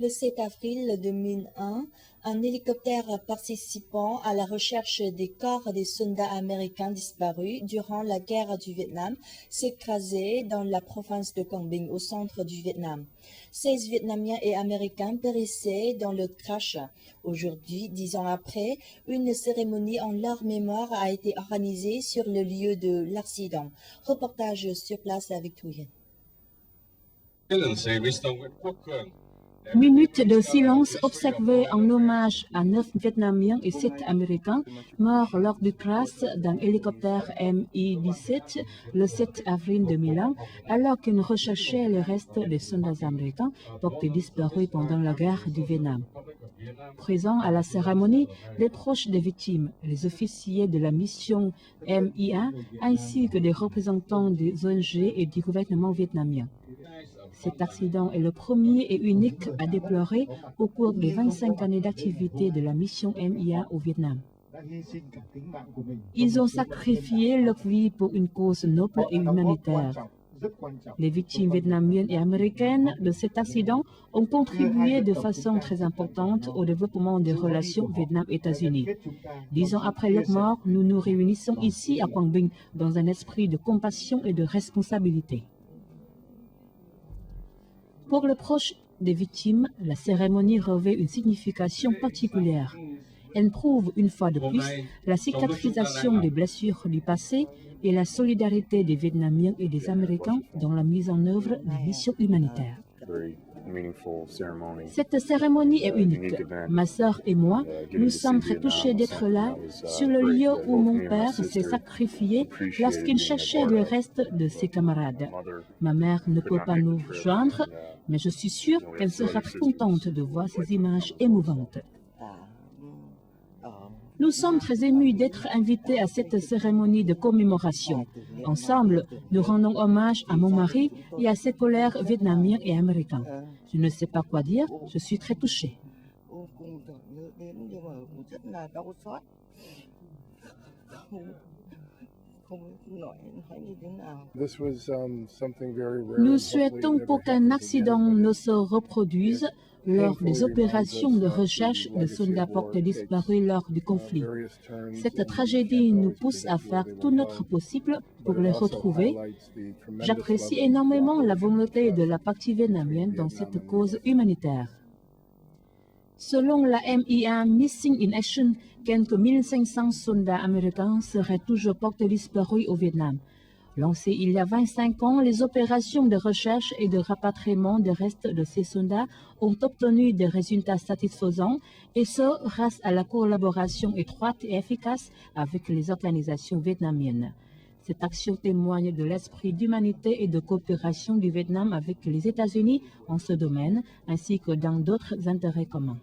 Le 7 avril 2001, un hélicoptère participant à la recherche des corps des soldats américains disparus durant la guerre du Vietnam s'est écrasé dans la province de Quang Binh, au centre du Vietnam. 16 Vietnamiens et Américains périssaient dans le crash. Aujourd'hui, 10 ans après, une cérémonie en leur mémoire a été organisée sur le lieu de l'accident. Reportage sur place avec Thuyen. Minute de silence observée en hommage à 9 Vietnamiens et 7 Américains morts lors du crash d'un hélicoptère Mi-17 le 7 avril 2001, alors qu'ils recherchaient les restes des soldats américains portés disparus pendant la guerre du Vietnam. Présents à la cérémonie, les proches des victimes, les officiers de la mission MI1 ainsi que des représentants des ONG et du gouvernement vietnamien. Cet accident est le premier et unique à déplorer au cours des 25 années d'activité de la mission MI1 au Vietnam. Ils ont sacrifié leur vie pour une cause noble et humanitaire. Les victimes vietnamiennes et américaines de cet accident ont contribué de façon très importante au développement des relations Vietnam-États-Unis. 10 ans après leur mort, nous nous réunissons ici à Quang Binh dans un esprit de compassion et de responsabilité. Pour les proches des victimes, la cérémonie revêt une signification particulière. Elle prouve une fois de plus la cicatrisation des blessures du passé et la solidarité des Vietnamiens et des Américains dans la mise en œuvre des missions humanitaires. Cette cérémonie est unique. Ma sœur et moi, nous sommes très touchés d'être là, sur le lieu où mon père s'est sacrifié lorsqu'il cherchait le reste de ses camarades. Ma mère ne peut pas nous rejoindre, mais je suis sûre qu'elle sera très contente de voir ces images émouvantes. Nous sommes très émus d'être invités à cette cérémonie de commémoration. Ensemble, nous rendons hommage à mon mari et à ses collègues vietnamiens et américains. Je ne sais pas quoi dire, je suis très touchée. Nous souhaitons qu'aucun accident ne se reproduise lors des opérations de recherche de soldats portés disparus lors du conflit. Cette tragédie nous pousse à faire tout notre possible pour les retrouver. J'apprécie énormément la volonté de la partie vietnamienne dans cette cause humanitaire. Selon la MI1 Missing in Action, quelques 1500 soldats américains seraient toujours portés disparus au Vietnam. Lancées il y a 25 ans, les opérations de recherche et de rapatriement des restes de ces soldats ont obtenu des résultats satisfaisants, et ce, grâce à la collaboration étroite et efficace avec les organisations vietnamiennes. Cette action témoigne de l'esprit d'humanité et de coopération du Vietnam avec les États-Unis en ce domaine, ainsi que dans d'autres intérêts communs.